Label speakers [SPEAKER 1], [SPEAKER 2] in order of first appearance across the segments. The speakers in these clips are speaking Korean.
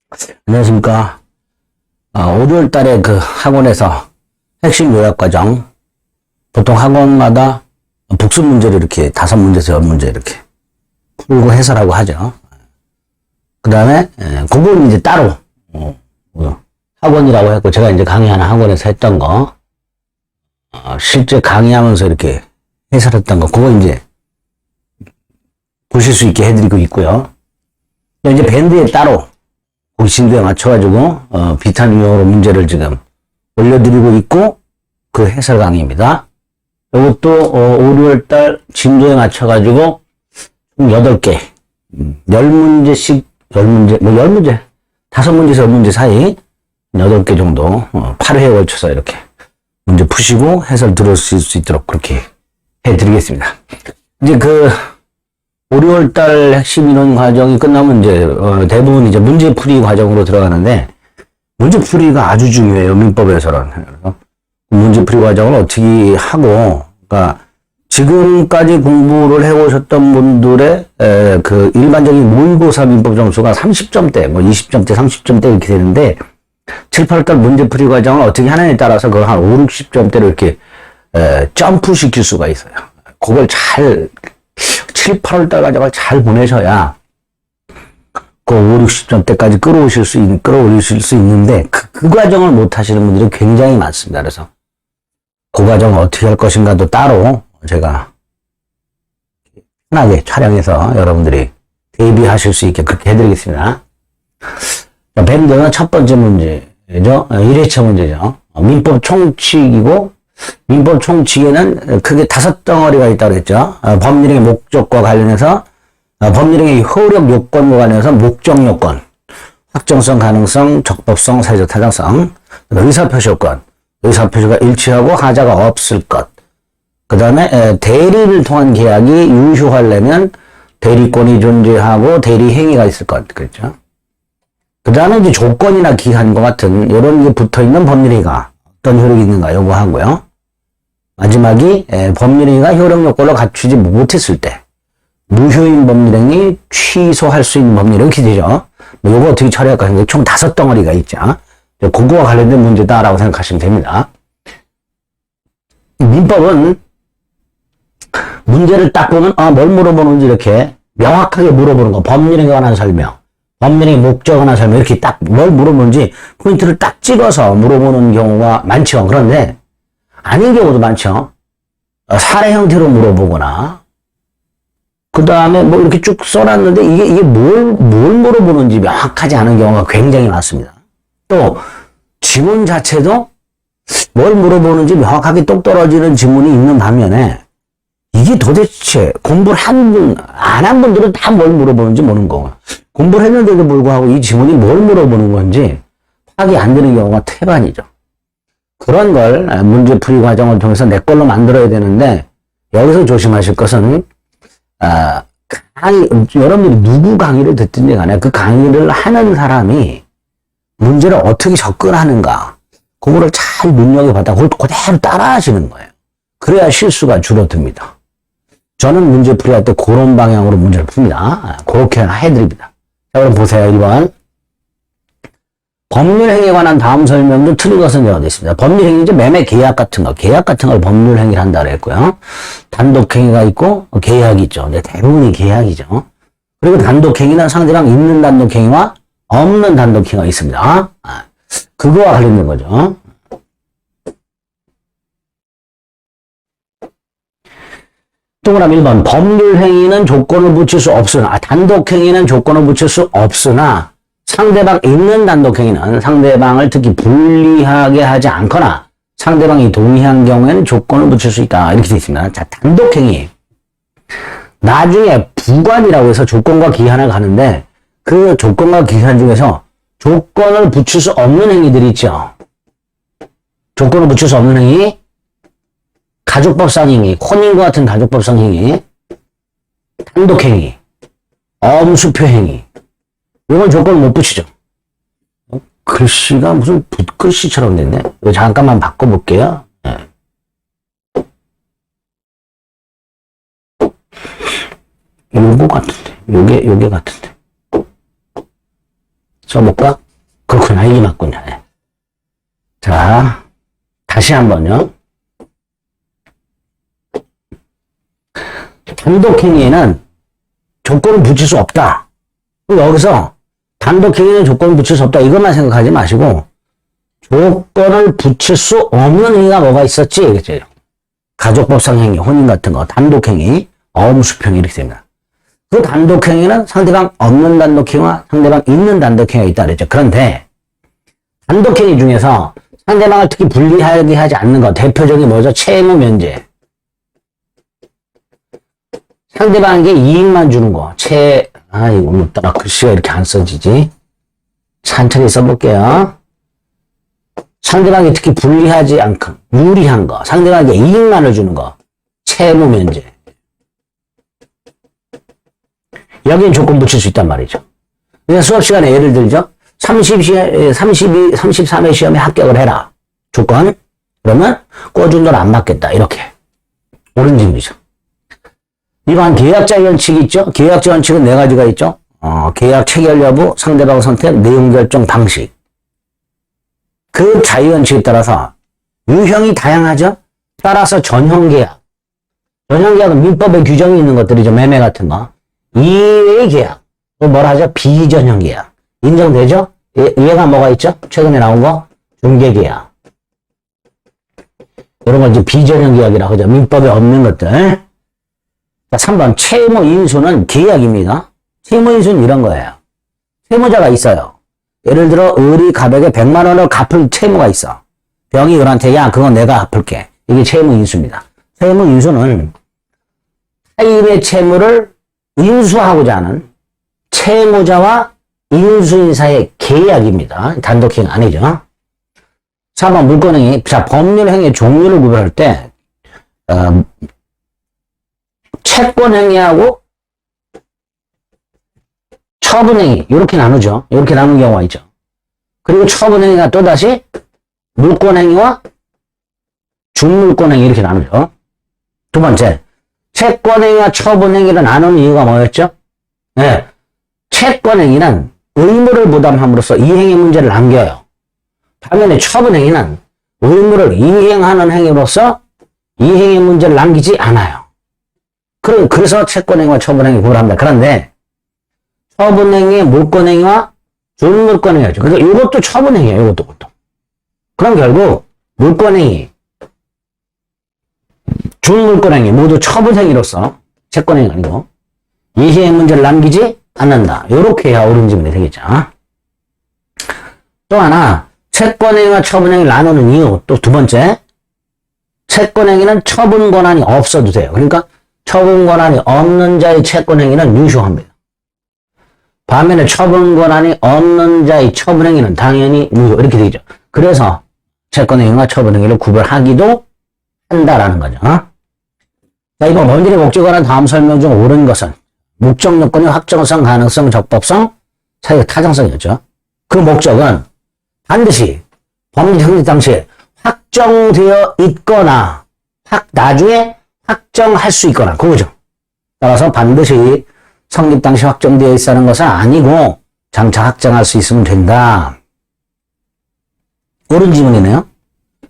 [SPEAKER 1] 안녕하십니까. 5월 달에 그 학원에서 핵심 요약과정, 보통 학원마다 복습 문제를 이렇게 5문제에서 10문제 이렇게 풀고 해설하고 하죠. 그 다음에, 그건 이제 따로, 학원이라고 했고, 제가 이제 강의하는 학원에서 했던 거, 실제 강의하면서 이렇게 해설했던 거, 그거 이제 보실 수 있게 해드리고 있고요. 이제 밴드에 따로, 거기 진도에 맞춰가지고, 비슷한 유형으로 문제를 지금 올려드리고 있고, 그 해설 강의입니다. 이것도, 5, 6월달 진도에 맞춰가지고, 총 8개, 10문제씩, 10문제, 5문제에서 10문제 사이, 8개 정도, 8회에 걸쳐서 이렇게 문제 푸시고 해설 들으실 수 있도록 그렇게 해드리겠습니다. 이제 5, 6월달 핵심 인원 과정이 끝나면 이제 대부분 이제 문제풀이 과정으로 들어가는데 문제풀이가 아주 중요해요. 민법에서는. 그래서 문제풀이 과정을 어떻게 하고, 그러니까 지금까지 공부를 해오셨던 분들의 그 일반적인 모의고사 민법 점수가 30점대, 뭐 20점대, 30점대 이렇게 되는데 7, 8월달 문제풀이 과정을 어떻게 하느냐에 따라서 그걸 한 5, 60점대로 이렇게 점프 시킬 수가 있어요. 그걸 잘 7, 8월달 과정을 잘 보내셔야 그 5, 60점대까지 끌어올리실 수 있는데 그 과정을 못 하시는 분들이 굉장히 많습니다. 그래서 그 과정을 어떻게 할 것인가도 따로 제가 편하게 촬영해서 여러분들이 대비하실 수 있게 그렇게 해드리겠습니다. 밴드는 첫 번째 문제죠. 1회차 문제죠. 민법 총칙이고, 민법 총칙에는 크게 5덩어리가 있다고 했죠. 법률행위 목적과 관련해서, 법률행위 효력 요건과 관련해서 목적 요건, 확정성, 가능성, 적법성, 사회적 타당성, 의사표시 요건, 의사표시가 일치하고 하자가 없을 것, 그 다음에 대리를 통한 계약이 유효하려면 대리권이 존재하고 대리행위가 있을 것, 그렇죠. 그 다음에 이제 조건이나 기한과 같은 이런 게 붙어있는 법률행위가 어떤 효력이 있는가 요거 하고요. 마지막이 법률행위가 효력 요건을 갖추지 못했을 때 무효인 법률행위 취소할 수 있는 법률행위 이렇게 되죠. 요거 어떻게 처리할까 하는 게 총 5덩어리가 있죠. 그거와 관련된 문제다라고 생각하시면 됩니다. 민법은 문제를 딱 보면 뭘 물어보는지 이렇게 명확하게 물어보는 거, 법률행위에 관한 설명, 법률행위 목적에 관한 설명, 이렇게 딱 뭘 물어보는지 포인트를 딱 찍어서 물어보는 경우가 많죠. 그런데 아닌 경우도 많죠. 사례 형태로 물어보거나 그 다음에 뭐 이렇게 쭉 써놨는데 이게 뭘 물어보는지 명확하지 않은 경우가 굉장히 많습니다. 또 지문 자체도 뭘 물어보는지 명확하게 똑 떨어지는 지문이 있는 반면에 이게 도대체 공부를 안 한 분들은 다 뭘 물어보는지 모르는 거고, 공부를 했는데도 불구하고 이 지문이 뭘 물어보는 건지 파악이 안 되는 경우가 태반이죠. 그런 걸 문제풀이 과정을 통해서 내 걸로 만들어야 되는데, 여기서 조심하실 것은, 여러분들이 누구 강의를 듣든지 간에 그 강의를 하는 사람이 문제를 어떻게 접근하는가, 그거를 잘 눈여겨봤다 그대로 따라 하시는 거예요. 그래야 실수가 줄어듭니다. 저는 문제풀이 할 때 그런 방향으로 문제를 풉니다. 그렇게 해드립니다. 자, 그럼 보세요. 1번. 법률행위에 관한 다음 설명도 틀린 것은 되어 있습니다. 법률행위, 이제 매매 계약 같은 걸 법률행위를 한다 그랬고요. 단독행위가 있고, 계약이 있죠. 대부분이 계약이죠. 그리고 단독행위는 상대방 있는 단독행위와 없는 단독행위가 있습니다. 그거와 관련된 거죠. 동그라미 1번. 법률행위는 조건을 붙일 수 없으나, 단독행위는 조건을 붙일 수 없으나, 상대방 있는 단독행위는 상대방을 특히 불리하게 하지 않거나, 상대방이 동의한 경우에는 조건을 붙일 수 있다. 이렇게 되어 있습니다. 자, 단독행위. 나중에 부관이라고 해서 조건과 기한을 가는데, 그 조건과 기한 중에서 조건을 붙일 수 없는 행위들이 있죠. 조건을 붙일 수 없는 행위. 가족법상 행위, 혼인과 같은 가족법상 행위, 단독행위, 엄수표 행위. 이건 조건을 못 붙이죠. 글씨가 무슨 붓글씨처럼 됐네. 이거 잠깐만 바꿔볼게요. 네. 요거 같은데. 요게 같은데. 써볼까? 그렇구나. 이게 맞군요. 예. 자, 다시 한번요. 단독행위에는 조건을 붙일 수 없다. 여기서 단독행위에는 조건을 붙일 수 없다. 이것만 생각하지 마시고 조건을 붙일 수 없는 행위가 뭐가 있었지? 그죠? 가족법상 행위, 혼인 같은 거, 단독행위, 어음수평 이렇게 됩니다. 그 단독행위는 상대방 없는 단독행위와 상대방 있는 단독행위가 있다 그랬죠. 그런데 단독행위 중에서 상대방을 특히 불리하게 하지 않는 거 대표적인 뭐죠? 채무 면제. 상대방에게 이익만 주는 거. 이거 못 따라 글씨가 이렇게 안 써지지. 천천히 써볼게요. 상대방이 특히 불리하지 않고 유리한 거. 상대방에게 이익만을 주는 거. 채무 면제. 여기엔 조건 붙일 수 있단 말이죠. 그냥 수업 시간에 예를 들죠. 33회 시험에 합격을 해라. 조건. 그러면 꿔준 돈 안 받겠다. 이렇게. 옳은 질문이죠. 이번 계약자 원칙이 있죠. 계약자 원칙은 네 가지가 있죠. 계약 체결 여부, 상대방 선택, 내용 결정 방식. 그 자유 원칙에 따라서 유형이 다양하죠. 따라서 전형 계약. 전형 계약은 민법에 규정이 있는 것들이죠. 매매 같은 거. 이외의 계약. 또 뭐라 하죠? 비전형 계약. 인정되죠? 얘가 뭐가 있죠? 최근에 나온 거? 중개계약. 이런 건 이제 비전형 계약이라고 하죠. 민법에 없는 것들. 자, 3번. 채무 인수는 계약입니다. 채무 인수는 이런 거예요. 채무자가 있어요. 예를 들어, 을이 갑에게 100만 원을 갚을 채무가 있어. 병이 을한테, 야, 그건 내가 갚을게. 이게 채무 인수입니다. 채무 인수는 타인의 채무를 인수하고자 하는 채무자와 인수인 사이의 계약입니다. 단독행위 아니죠. 4번 물권행위. 자, 법률행위의 종류를 구별할 때 채권행위하고 처분행위 이렇게 나누죠. 이렇게 나누는 경우가 있죠. 그리고 처분행위가 또다시 물권행위와 준물권행위 이렇게 나누죠. 두 번째, 채권행위와 처분행위를 나누는 이유가 뭐였죠? 네, 채권행위는 의무를 부담함으로써 이행의 문제를 남겨요. 반면에 처분행위는 의무를 이행하는 행위로서 이행의 문제를 남기지 않아요. 그래서 채권행위와 처분행위 구분합니다. 그런데 처분행위, 물권행위와 준물권행위죠. 그래서 이것도 처분행위예요. 이것도. 그럼 결국 물권행위, 준물권행위 모두 처분행위로서 채권행위 아니고 이행의 문제를 남기지 않는다. 이렇게 해야 옳은 질문이 되겠죠. 또 하나, 채권행위와 처분행위를 나누는 이유. 또 두 번째, 채권행위는 처분 권한이 없어도 돼요. 그러니까 처분 권한이 없는 자의 채권행위는 유효합니다. 반면에 처분 권한이 없는 자의 처분행위는 당연히 유효. 이렇게 되죠. 그래서 채권행위와 처분행위를 구별하기도 한다라는 거죠. 자, 이번 법률의 목적에 관한 다음 설명 중 옳은 것은 목적 요건의 확정성, 가능성, 적법성, 사회적 타당성이었죠. 그 목적은 반드시 법률 성립 당시에 확정되어 있거나 나중에 확정할 수 있거나 그거죠. 따라서 반드시 성립 당시 확정되어 있다는 것은 아니고 장차 확정할 수 있으면 된다. 옳은 질문이네요.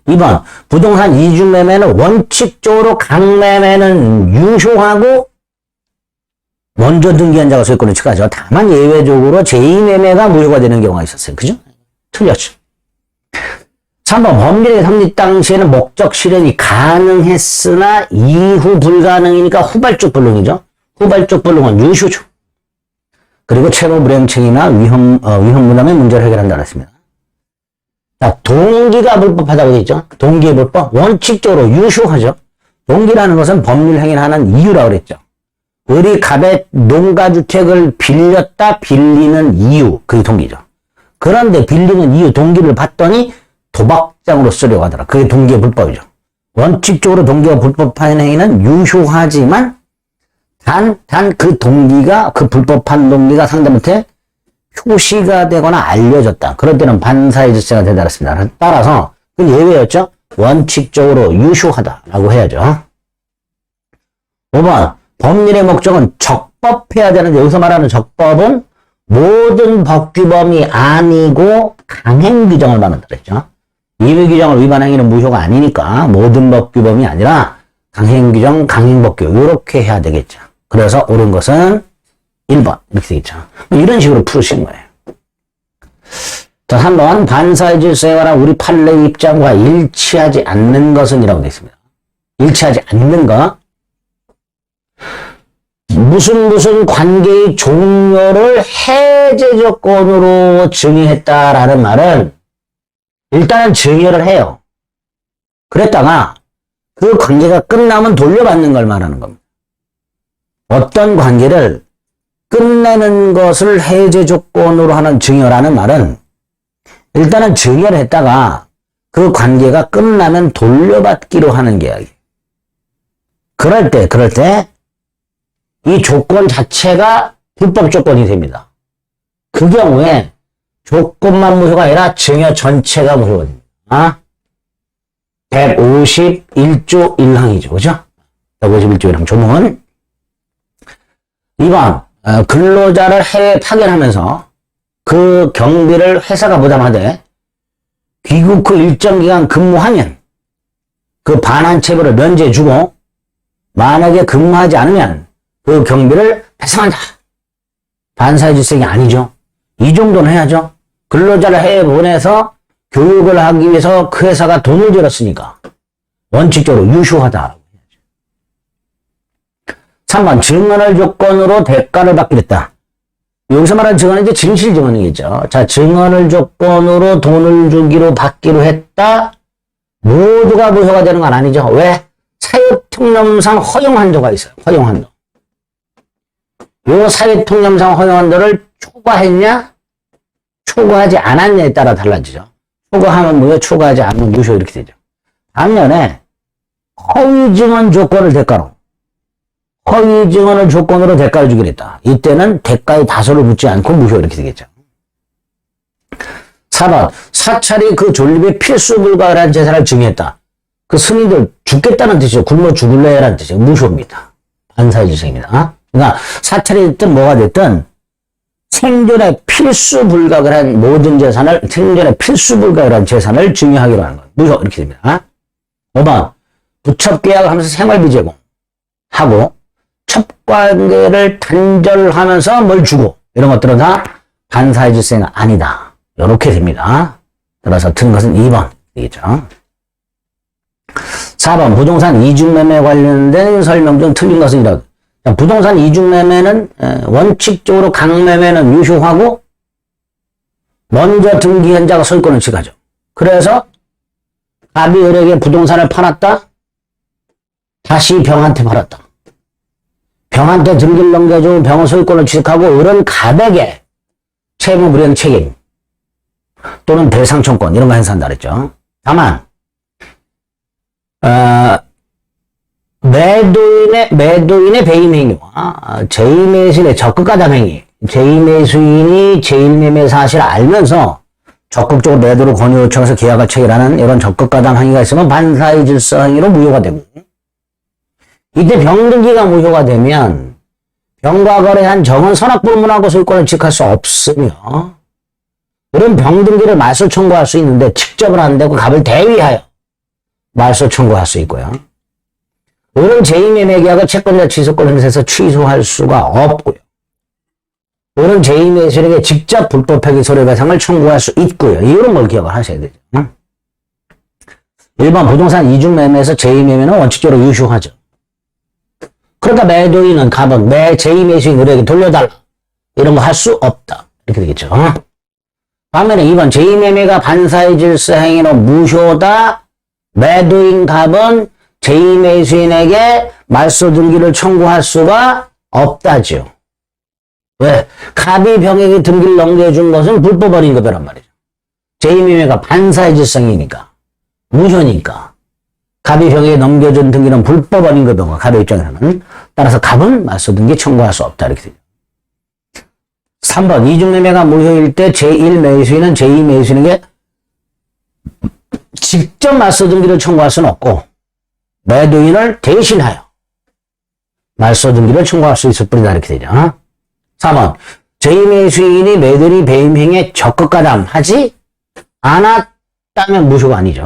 [SPEAKER 1] 2번 부동산 이중매매는 원칙적으로 강매매는 유효하고 먼저 등기한 자가 소유권을 취하죠. 다만 예외적으로 제2매매가 무효가 되는 경우가 있었어요. 그죠? 틀렸죠. 3번 법률의 성립 당시에는 목적 실현이 가능했으나 이후 불가능이니까 후발적 불능이죠. 후발적 불능은 유효죠. 그리고 채무 불행청이나 위험 부담의 문제를 해결한다고 했습니다. 자, 동기가 불법하다고 되어 있죠. 동기의 불법 원칙적으로 유효하죠. 동기라는 것은 법률 행위를 하는 이유라고 그랬죠. 을이 갑의 농가주택을 빌렸다 빌리는 이유 그게 동기죠. 그런데 빌리는 이유 동기를 봤더니 도박장으로 쓰려고 하더라. 그게 동기의 불법이죠. 원칙적으로 동기가 불법한 행위는 유효하지만 단 그 동기가 그 불법한 동기가 상대한테 표시가 되거나 알려졌다. 그럴 때는 반사의 질서가 되달았습니다. 따라서 그 예외였죠. 원칙적으로 유효하다라고 해야죠. 5번 법률의 목적은 적법해야 되는데 여기서 말하는 적법은 모든 법규범이 아니고 강행규정을 말한다 그랬죠. 임의규정을 위반 행위는 무효가 아니니까 모든 법규범이 아니라 강행규정, 강행법규 이렇게 해야 되겠죠. 그래서 옳은 것은 1번 이렇게 되겠죠. 이런 식으로 풀으신 거예요. 자, 3번 반사의 질서에 관한 우리 판례 입장과 일치하지 않는 것은 이라고 되어 있습니다. 일치하지 않는 것. 무슨 관계의 종료를 해제 조건으로 증의했다라는 말은 일단은 증여를 해요. 그랬다가 그 관계가 끝나면 돌려받는 걸 말하는 겁니다. 어떤 관계를 끝내는 것을 해제 조건으로 하는 증여라는 말은 일단은 증여를 했다가 그 관계가 끝나면 돌려받기로 하는 계약이에요. 그럴 때 이 조건 자체가 불법 조건이 됩니다. 그 경우에 조건만 무효가 아니라 증여 전체가 무효가 됩니다. 151조 1항이죠. 그죠? 151조 1항 조문. 2번 근로자를 해외 파견하면서 그 경비를 회사가 부담하되 귀국 후 일정 기간 근무하면 그 반환 체불을 면제해주고 만약에 근무하지 않으면 그 경비를 배상한다. 반사의 질서가 아니죠. 이 정도는 해야죠. 근로자를 해외 보내서 교육을 하기 위해서 그 회사가 돈을 들였으니까 원칙적으로 유효하다. 3번 증언을 조건으로 대가를 받기로 했다. 여기서 말하는 증언은 이제 진실 증언이겠죠. 자, 증언을 조건으로 돈을 주기로 받기로 했다. 모두가 무효가 되는 건 아니죠. 왜? 사회통념상 허용한도가 있어요. 허용한도. 요 사회통념상 허용한도를 초과했냐? 초과하지 않았냐에 따라 달라지죠. 초과하면 무효, 초과하지 않으면 무효 이렇게 되죠. 반면에 허위 증언 조건을 대가로 허위 증언을 조건으로 대가를 주기로 했다. 이때는 대가의 다소를 묻지 않고 무효 이렇게 되겠죠. 4번 사찰이 그 존립에 필수 불가한 재산을 증여했다. 그 승인들 죽겠다는 뜻이죠. 굶어 죽을래라는 뜻이죠. 무효입니다. 반사의 질서입니다. 그러니까 사찰이 됐든 뭐가 됐든 생존에 필수 불가를 한 모든 재산을 생존에 필수 불가를 한 재산을 증여하기로 하는 거예요. 무효 이렇게 됩니다. 5번 부첩 계약을 하면서 생활비 제공하고 첩관계를 단절하면서 뭘 주고 이런 것들은 다 반사의 질서가 아니다. 이렇게 됩니다. 따라서 틀린 것은 2번 되겠죠. 4번 부동산 이중매매 관련된 설명 중 틀린 것은 이렇다. 부동산 이중매매는 원칙적으로 강매매는 유효하고 먼저 등기한 자가 소유권을 취하죠. 그래서 갑이 을에게 부동산을 팔았다. 다시 병한테 팔았다. 병한테 등기를 넘겨주고 병은 소유권을 취득하고 을은 갑에게 채무 불이행 책임 또는 배상청권 이런 거 행사한다 그랬죠. 다만 매도인의 배임 행위와 제2매수인의 적극가담 행위, 제2매수인이 제1매매 사실을 알면서 적극적으로 매도를 권유 요청해서 계약을 체결하는 이런 적극가담 행위가 있으면 반사의 질서 행위로 무효가 되고, 이때 병등기가 무효가 되면 병과 거래한 정은 선악불문하고 소유권을 취득할 수 없으며, 그런 병등기를 말소 청구할 수 있는데 직접은 안 되고 갑을 대위하여 말소 청구할 수 있고요. 을은 제2매매 계약을 채권자 취소권 행사해서 취소할 수가 없고요. 을은 제2매수인에게 직접 불법행위 손해배상을 청구할 수 있고요. 이거는 뭘 기억을 하셔야 되죠. 1번 부동산 이중매매에서 제2매매는 원칙적으로 유효하죠. 그러니까 매도인은 갑은 제2매수인 을에게 돌려달라 이런 거 할 수 없다 이렇게 되겠죠. 반면에 2번 제2매매가 반사의 질서 행위로 무효다. 매도인 갑은 제2매수인에게 말소 등기를 청구할 수가 없다죠. 왜? 갑이 병에게 등기를 넘겨준 것은 불법어린 거란 말이죠. 제2매매가 반사의 질서이니까 무효니까 갑이 병에게 넘겨준 등기는 불법어린 거던 갑의 입장에서는. 따라서 갑은 말소 등기 청구할 수 없다 이렇게 되죠. 3번 이중매매가 무효일 때 제1매수인은 제2매수인에게 직접 말소 등기를 청구할 수는 없고 매도인을 대신하여 말소 등기를 청구할 수 있을 뿐이다 이렇게 되죠. 4번 제2의 수인이 매도인이 배임행위에 적극가담하지 않았다면 무효가 아니죠.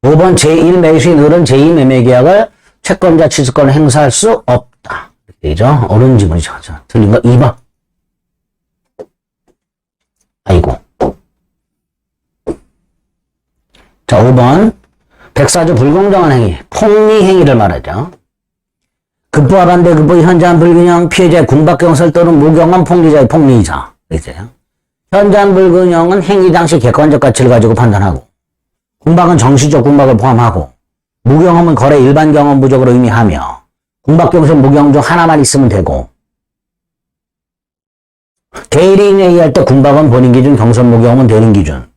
[SPEAKER 1] 5번 제1매수인 을은 제2매매계약을 채권자 취득권을 행사할 수 없다. 이렇게 되죠. 옳은 지문이죠. 틀린 거 2번. 아이고. 자, 5번. 백사조 불공정한 행위, 폭리행위를 말하죠. 급부와 반대 급부 현저한 불균형, 피해자의 군박경설 또는 무경험 폭리자의 폭리자. 있어요. 현저한 불균형은 행위 당시 객관적 가치를 가지고 판단하고, 군박은 정시적 군박을 포함하고, 무경험은 거래 일반 경험 부족으로 의미하며, 군박경설 무경험 중 하나만 있으면 되고, 대리인 회의할 때 군박은 본인 기준, 경선 무경험은 대리인 기준.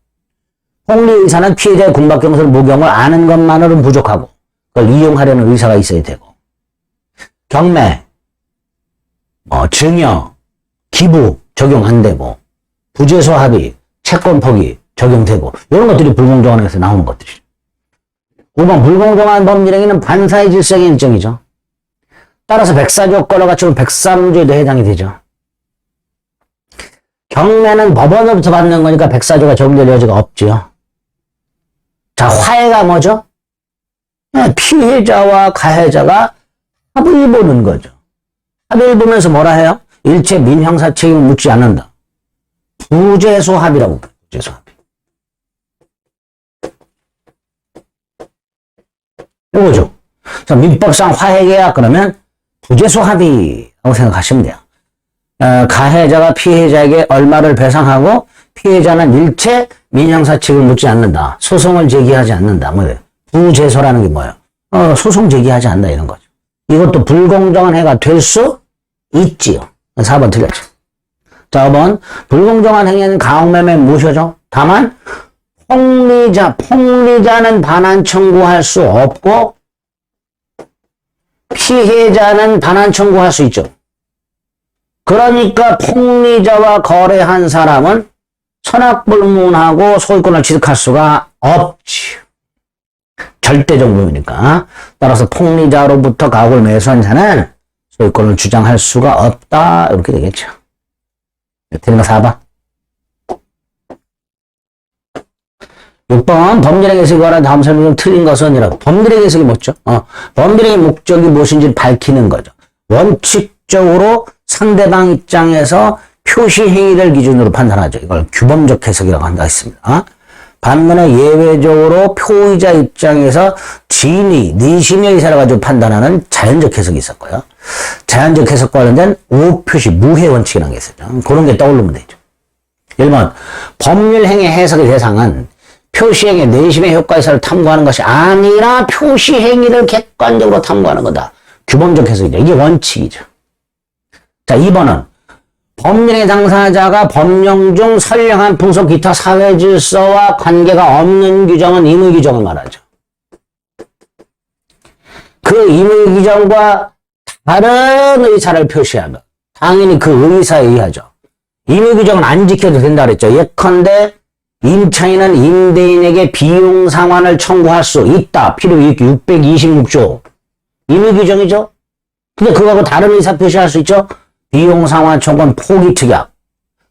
[SPEAKER 1] 폭리의사는 피해자의 군박경설 무경험을 아는 것만으로는 부족하고, 그걸 이용하려는 의사가 있어야 되고, 경매, 증여, 기부 적용 안 되고, 부재소 합의, 채권 포기 적용되고, 이런 것들이 불공정한 행위에서 나오는 것들이죠. 5번 불공정한 법률행위는 반사의 질서의 일정이죠. 따라서 백사조건을 갖추면 103조에도 해당이 되죠. 경매는 법원으로부터 받는 거니까 백사조가 적용될 여지가 없죠. 자, 화해가 뭐죠? 피해자와 가해자가 합의를 보는 거죠. 합의를 보면서 뭐라 해요? 일체 민형사 책임을 묻지 않는다. 부재소 합의라고 해요. 부재소 합의. 이거죠. 자, 민법상 화해계약 그러면 부재소 합의라고 생각하시면 돼요. 가해자가 피해자에게 얼마를 배상하고 피해자는 일체 민형사 책임을 묻지 않는다. 소송을 제기하지 않는다. 뭐예요? 부재소라는 게 뭐예요? 소송 제기하지 않는다 이런 거죠. 이것도 불공정한 해가 될 수 있지요. 4번 틀렸죠. 자, 5번 불공정한 행위는 가혹매매 무효죠. 다만 폭리자는 반환 청구할 수 없고 피해자는 반환 청구할 수 있죠. 그러니까 폭리자와 거래한 사람은 선악불문하고 소유권을 취득할 수가 없지. 절대적 무효니까. 따라서 폭리자로부터 가옥을 매수한 자는 소유권을 주장할 수가 없다. 이렇게 되겠죠. 틀린 거 4번. 6번 법률의 해석에 관한 다음 설명 중 틀린 것은 이라고. 법률의 해석이 뭐죠? 법률의 목적이 무엇인지 밝히는 거죠. 원칙적으로 상대방 입장에서 표시 행위를 기준으로 판단하죠. 이걸 규범적 해석이라고 한다 했습니다. 반면에 예외적으로 표의자 입장에서 진의, 내심의 의사를 가지고 판단하는 자연적 해석이 있었고요. 자연적 해석과 관련된 오표시, 무해 원칙이라는 게 있었죠. 그런 게 떠오르면 되죠. 1번, 법률행위 해석의 대상은 표시행위, 내심의 효과의사를 탐구하는 것이 아니라 표시행위를 객관적으로 탐구하는 거다. 규범적 해석이죠. 이게 원칙이죠. 자, 2번은 법률의 당사자가 법령 중 선량한 풍속 기타 사회 질서와 관계가 없는 규정은 임의 규정을 말하죠. 그 임의 규정과 다른 의사를 표시하면 당연히 그 의사에 의하죠. 임의 규정은 안 지켜도 된다 그랬죠. 예컨대 임차인은 임대인에게 비용 상환을 청구할 수 있다. 필요 626조. 임의 규정이죠. 근데 그거하고 다른 의사 표시할 수 있죠. 비용 상환 청구는 포기 특약.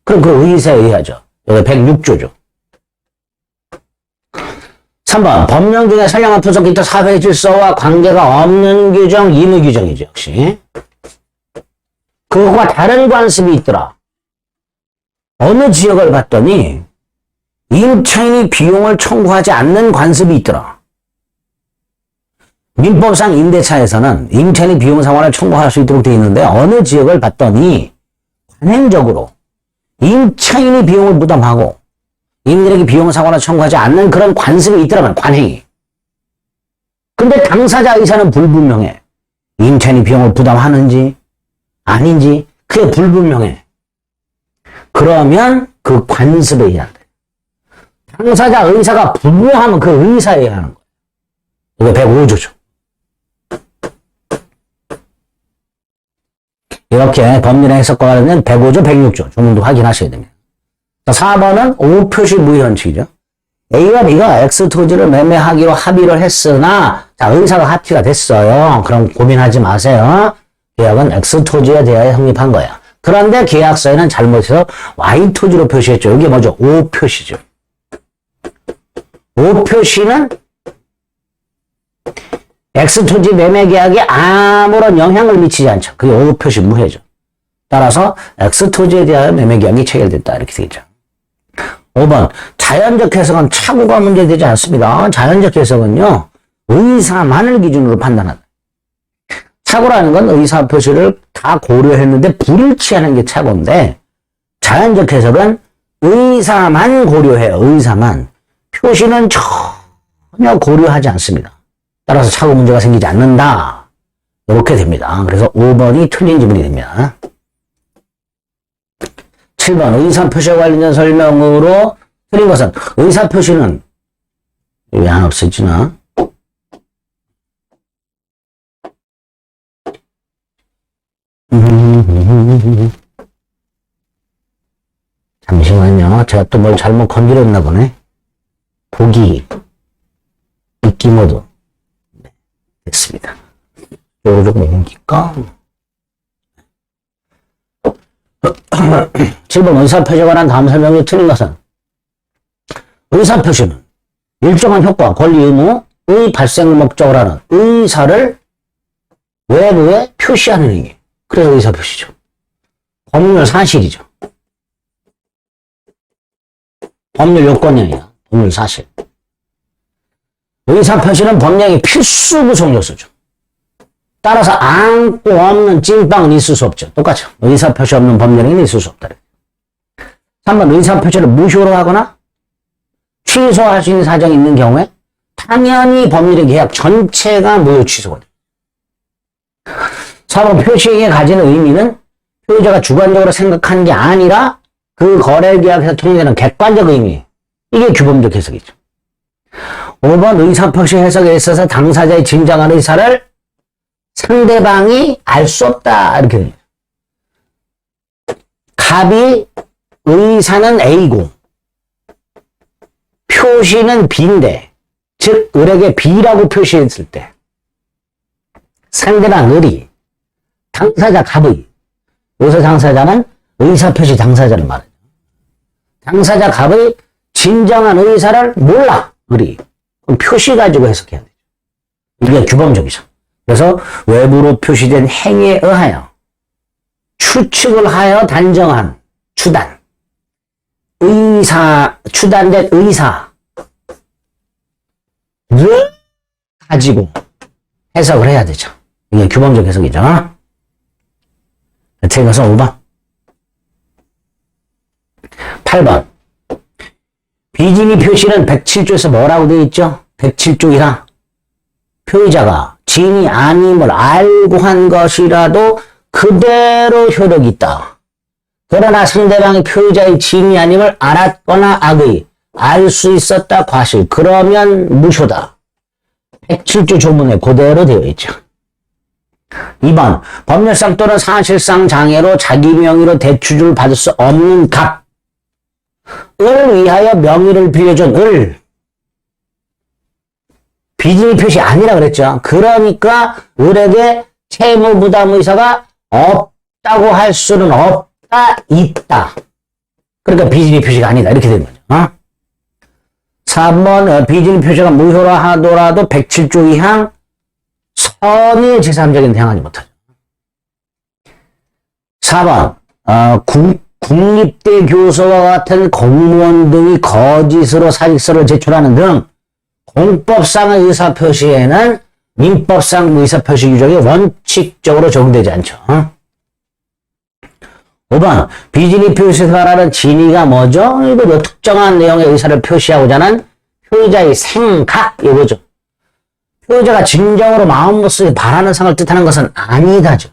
[SPEAKER 1] 그럼 그 의사에 의하죠. 여기 106조죠. 3번 법령 중에 선량한 분석 기타 사회 질서와 관계가 없는 규정, 임의 규정이죠. 역시. 그거와 다른 관습이 있더라. 어느 지역을 봤더니 임차인이 비용을 청구하지 않는 관습이 있더라. 민법상 임대차에서는 임차인이 비용 상환을 청구할 수 있도록 되어 있는데 어느 지역을 봤더니 관행적으로 임차인이 비용을 부담하고 임대인에게 비용 상환을 청구하지 않는 그런 관습이 있더라면 관행이. 근데 당사자 의사는 불분명해. 임차인이 비용을 부담하는지 아닌지 그게 불분명해. 그러면 그 관습에 의한다. 당사자 의사가 불분명하면 그 의사에 의하는 거예요. 이거 105조죠. 이렇게 법률의 해석과 관련된 105조, 106조 조문도 확인하셔야 됩니다. 자, 4번은 오표시 무효원칙이죠. A와 B가 X 토지를 매매하기로 합의를 했으나 자, 의사가 합치가 됐어요. 그럼 고민하지 마세요. 계약은 X 토지에 대하여 성립한 거야. 그런데 계약서에는 잘못해서 Y 토지로 표시했죠. 이게 뭐죠? O 표시죠. O 표시는 X 토지 매매 계약에 아무런 영향을 미치지 않죠. 그게 O 표시 무효죠. 따라서 X 토지에 대하여 매매 계약이 체결됐다. 이렇게 되겠죠. 5번. 자연적 해석은 착오가 문제되지 않습니다. 자연적 해석은요, 의사만을 기준으로 판단한다. 착오라는 건 의사 표시를 다 고려했는데 불일치하는 게 착오인데, 자연적 해석은 의사만 고려해요. 의사만. 표시는 전혀 고려하지 않습니다. 따라서 착오 문제가 생기지 않는다. 이렇게 됩니다. 그래서 5번이 틀린 지문이 됩니다. 7번 의사표시와 관련된 설명으로 틀린 것은 의사표시는 왜 안 없어지나? 잠시만요. 제가 또 뭘 잘못 건드렸나 보네. 보기 읽기 모드. 네, 됐습니다. 요거 조금 옮길까? 7번 의사표시에 관한 다음 설명이 틀린 것은 의사표시는 일정한 효과, 권리, 의무의 발생을 목적으로 하는 의사를 외부에 표시하는 행위. 그래서 의사표시죠. 법률 사실이죠. 법률 요건이 아니라 법률 사실. 의사표시는 법령의 필수 구성 요소죠. 따라서 안고 없는 찐빵은 있을 수 없죠. 똑같죠. 의사표시 없는 법령은 있을 수 없다. 3번 의사표시를 무효로 하거나 취소할 수 있는 사정이 있는 경우에 당연히 법률의 계약 전체가 무효 취소가 됩니다. 4번 표시행위에 가지는 의미는 표의자가 주관적으로 생각한 게 아니라 그 거래계약에서 통용되는 객관적 의미. 이게 규범적 해석이죠. 5번 의사표시 해석에 있어서 당사자의 진정한 의사를 상대방이 알 수 없다. 이렇게 됩니다. 갑이 의사는 A고 표시는 B인데 즉 을에게 B라고 표시했을 때 상대방 을이 당사자 갑의 여기서 당사자는 의사표시 당사자를 말해요. 당사자 갑의 진정한 의사를 몰라 을이 그럼 표시 가지고 해석해야 되죠. 이게 규범적이죠. 그래서 외부로 표시된 행위에 의하여 추측을 하여 단정한 추단, 추단된 의사를 가지고 해석을 해야 되죠. 이게 규범적 해석이죠. 틀린 것은 5번. 8번. 비진이 표시는 107조에서 뭐라고 되어 있죠? 107조이라 표의자가 진이 아님을 알고 한 것이라도 그대로 효력이 있다. 그러나 상대방이 표의자의 진이 아님을 알았거나 악의 알 수 있었다 과실. 그러면 무효다. 107조 조문에 그대로 되어 있죠. 2번 법률상 또는 사실상 장애로 자기 명의로 대출을 받을 수 없는 갑을 위하여 명의를 빌려준 을 비진이 표시 아니라 그랬죠. 그러니까 을에게 채무 부담 의사가 없다고 할 수는 없다, 있다. 그러니까 비진이 표시가 아니다. 이렇게 되는 거죠. 3번 비진이 표시가 무효라 하더라도 107조 이항 선의 제3적인 대항하지 못하죠. 4번 국립대 교수와 같은 공무원 등이 거짓으로 사직서를 제출하는 등 공법상의 의사표시에는 민법상 의사표시 규정이 원칙적으로 적용되지 않죠. 5번 비진이 표시에서 말하는 진위가 뭐죠? 이거 특정한 내용의 의사를 표시하고자 하는 표의자의 생각 이거죠. 표의자가 진정으로 마음으로서 바라는 상을 뜻하는 것은 아니다죠.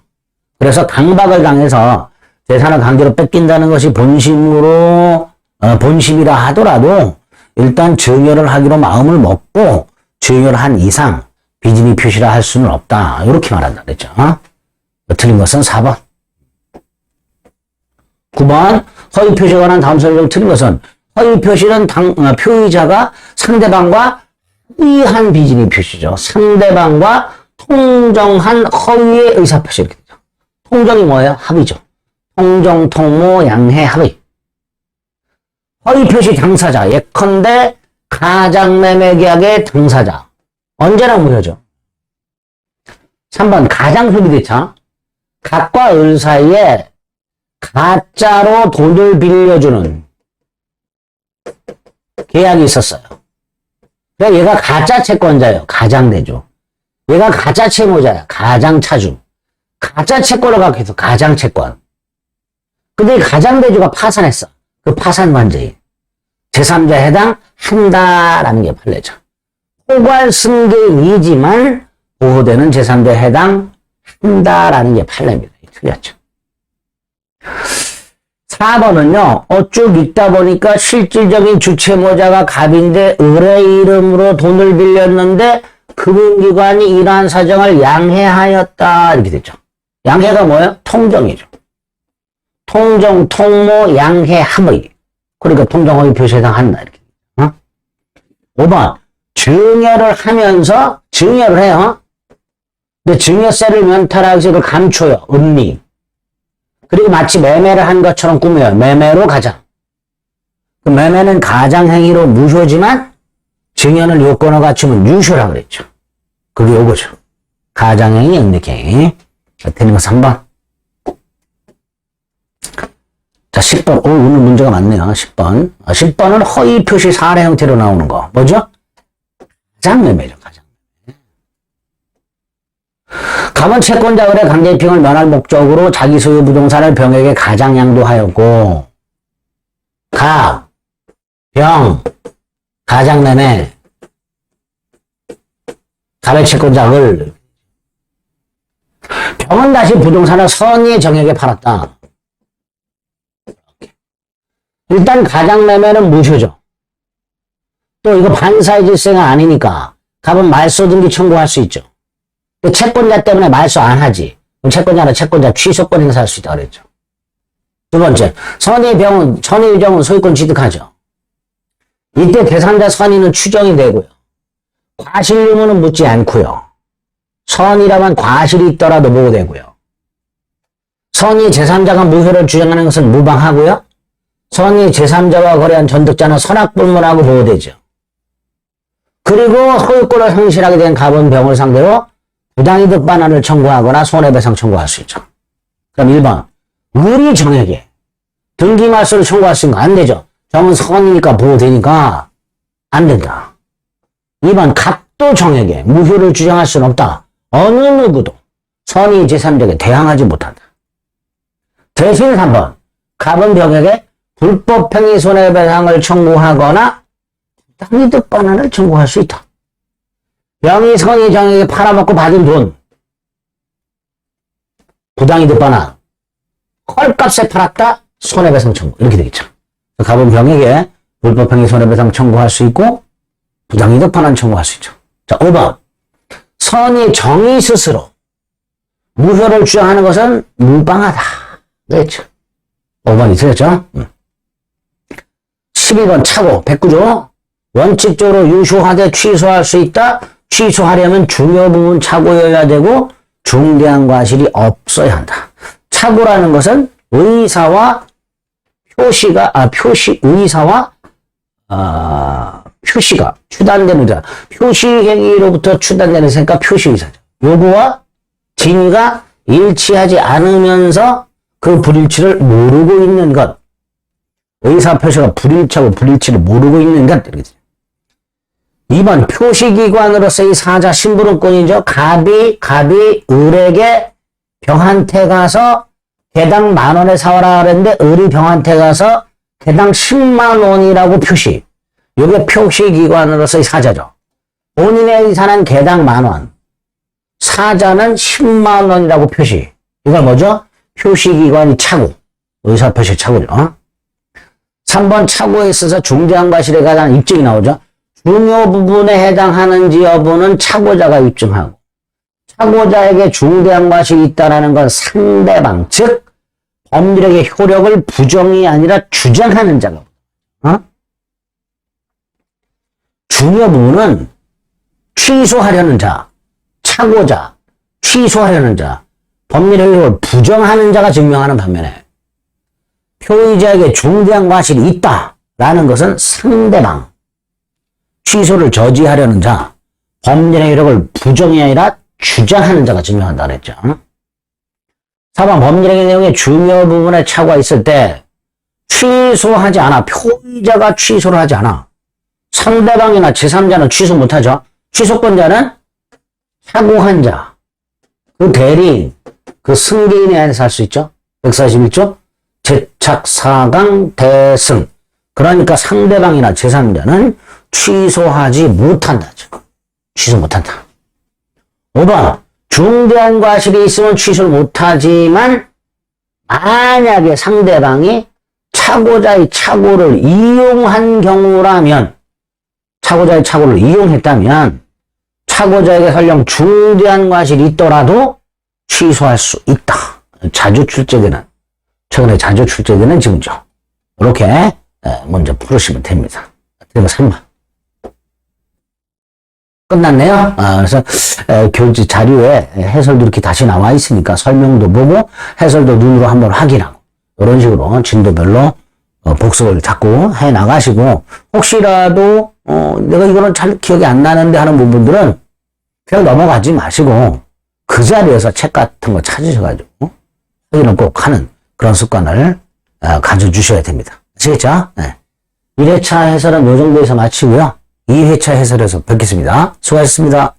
[SPEAKER 1] 그래서 강박을 당해서 재산을 강제로 뺏긴다는 것이 본심이라 하더라도 일단 증여를 하기로 마음을 먹고 증여를 한 이상 비진이 표시라 할 수는 없다. 이렇게 말한다 그랬죠. 틀린 것은 4번. 9번 허위 표시에 관한 다음 설명 틀린 것은 허위 표시는 표의자가 상대방과 합의한 비진이 표시죠. 상대방과 통정한 허위의 의사표시 이렇게 되죠. 통정이 뭐예요? 합의죠. 통정, 통모, 양해, 합의. 허위 표시 당사자, 예컨대 가장매매계약의 당사자. 언제나 무효죠. 3번 가장소비대차. 각과 을 사이에 가짜로 돈을 빌려주는 계약이 있었어요. 그러니까 얘가 가짜 채권자예요. 가장대주. 얘가 가짜 채무자야. 가장차주. 가짜 채권을 갖고 있어. 가장채권. 근데 이 가장대주가 파산했어. 그 파산관제인. 제3자 해당 한다라는 게 판례죠. 포괄승계이지만 보호되는 제3자 해당 한다라는 게 판례입니다. 틀렸죠. 4번은요. 쭉 읽다 보니까 실질적인 주채무자가 갑인데 을의 이름으로 돈을 빌렸는데 금융기관이 이러한 사정을 양해하였다 이렇게 됐죠. 양해가 뭐예요? 통정이죠. 통정, 통모, 양해, 합의. 그러니까 통정허위 표시에 해당한다 이렇게. 5번 증여를 하면서 증여를 해요. 근데 증여세를 면탈하기 위해서 감춰요. 은리. 그리고 마치 매매를 한 것처럼 꾸며요. 매매로 가장. 그 매매는 가장행위로 무효지만 증여는 요건을 갖추면 유효라고 그랬죠. 그게 요거죠. 가장행위, 은닉행위. 되는 거 3번. 자, 10번. 오늘 문제가 많네요. 10번. 10번은 허위 표시 사례 형태로 나오는 거. 뭐죠? 가장매매죠. 가장매매. 갑은 채권자 을의 강제입행을 면할 목적으로 자기 소유 부동산을 병에게 가장 양도하였고 갑, 병, 가장매매 갑의 채권자 을 병은 다시 부동산을 선의의 정에게 팔았다. 일단 가장매매는 무효죠. 또 이거 반사의 질서가 아니니까 갑은 말소 등기 청구할 수 있죠. 채권자 때문에 말소 안 하지. 채권자는 채권자 취소권 행사할 수 있다고 그랬죠. 두 번째, 선의 병은, 선의 유정은 소유권 취득하죠. 이때 제3자 선의는 추정이 되고요. 과실 유무는 묻지 않고요. 선의라면 과실이 있더라도 보호되고요. 선의 제3자가 무효를 주장하는 것은 무방하고요. 선의 제3자와 거래한 전득자는 선악불문하고 보호되죠. 그리고 소유권을 상실하게 된 갑은 병을 상대로 부당이득 반환을 청구하거나 손해배상 청구할 수 있죠. 그럼 1번 을이 정에게 등기말소를 청구할 수 있는 거 안 되죠. 정은 선이니까 보호되니까 안 된다. 2번 갑도 정에게 무효를 주장할 수는 없다. 어느 누구도 선의 제3자에게 대항하지 못한다. 대신 3번 갑은 병에게 불법행위 손해배상을 청구하거나 부당이득 반환을 청구할 수 있다. 병이 선의 정에게 팔아먹고 받은 돈 부당이득 반환 헐값에 팔았다 손해배상 청구 이렇게 되겠죠. 갑은 병에게 불법행위 손해배상 청구할 수 있고 부당이득 반환 청구할 수 있죠. 자, 5번 선의 정의 스스로 무효를 주장하는 것은 무방하다. 그렇죠. 5번이 틀렸죠. 12번 차고 109조 원칙적으로 유효하되 취소할 수 있다. 취소하려면 중요 부분 착오여야 되고 중대한 과실이 없어야 한다. 착오라는 것은 의사와 표시가 추단되는 자. 표시행위로부터 추단되는 세니까 표시의사죠. 요구와 진위가 일치하지 않으면서 그 불일치를 모르고 있는 것. 의사 표시가 불일치하고 불일치를 모르고 있는 것. 이렇게 2번 표시기관으로서의 사자 심부름권이죠. 갑이 을에게 병한테 가서 개당 10,000원에 사와라 그랬는데 을이 병한테 가서 개당 10만 원이라고 표시. 이게 표시기관으로서의 사자죠. 본인의 의사는 개당 10,000원. 사자는 10만 원이라고 표시. 이걸 뭐죠? 표시기관이 착오. 의사표시 착오죠. 3번 착오에 있어서 중대한 과실에 관한 입증이 나오죠. 중요 부분에 해당하는지 여부는 착오자가 입증하고 착오자에게 중대한 과실이 있다는 건 상대방, 즉 법률의 효력을 부정이 아니라 주장하는 자가 중요 부분은 취소하려는 자, 착오자, 취소하려는 자, 법률의 효력을 부정하는 자가 증명하는 반면에 표의자에게 중대한 과실이 있다라는 것은 상대방, 취소를 저지하려는 자, 범죄의 효력을 부정이 아니라 주장하는 자가 증명한다 그랬죠. 4번 범죄의 내용의 중요 부분에 착오가 있을 때 취소하지 않아. 표의자가 취소를 하지 않아. 상대방이나 제3자는 취소 못하죠. 취소권자는 착오한 자, 그 대리인, 그 승계인에 한해서 할 수 있죠. 141조 제착 사강 대승. 그러니까 상대방이나 제3자는 취소하지 못한다죠. 취소 못한다. 5번 중대한 과실이 있으면 취소를 못하지만 만약에 상대방이 착오자의 착오를 이용한 경우라면, 착오자의 착오를 이용했다면 착오자에게 설령 중대한 과실이 있더라도 취소할 수 있다. 자주 출제되는, 최근에 자주 출제되는 지문죠. 이렇게 먼저 풀으시면 됩니다. 그리고 3번. 끝났네요. 그래서 교재 자료에 해설도 이렇게 다시 나와 있으니까 설명도 보고 해설도 눈으로 한번 확인하고 이런 식으로 진도별로 복습을 자꾸 해 나가시고, 혹시라도 내가 이거는 잘 기억이 안 나는데 하는 부분들은 그냥 넘어가지 마시고 그 자리에서 책 같은 거 찾으셔가지고 확인을 꼭 하는 그런 습관을 가져주셔야 됩니다. 아시겠죠? 네. 1회차 해설은 이 정도에서 마치고요. 2회차 해설에서 뵙겠습니다. 수고하셨습니다.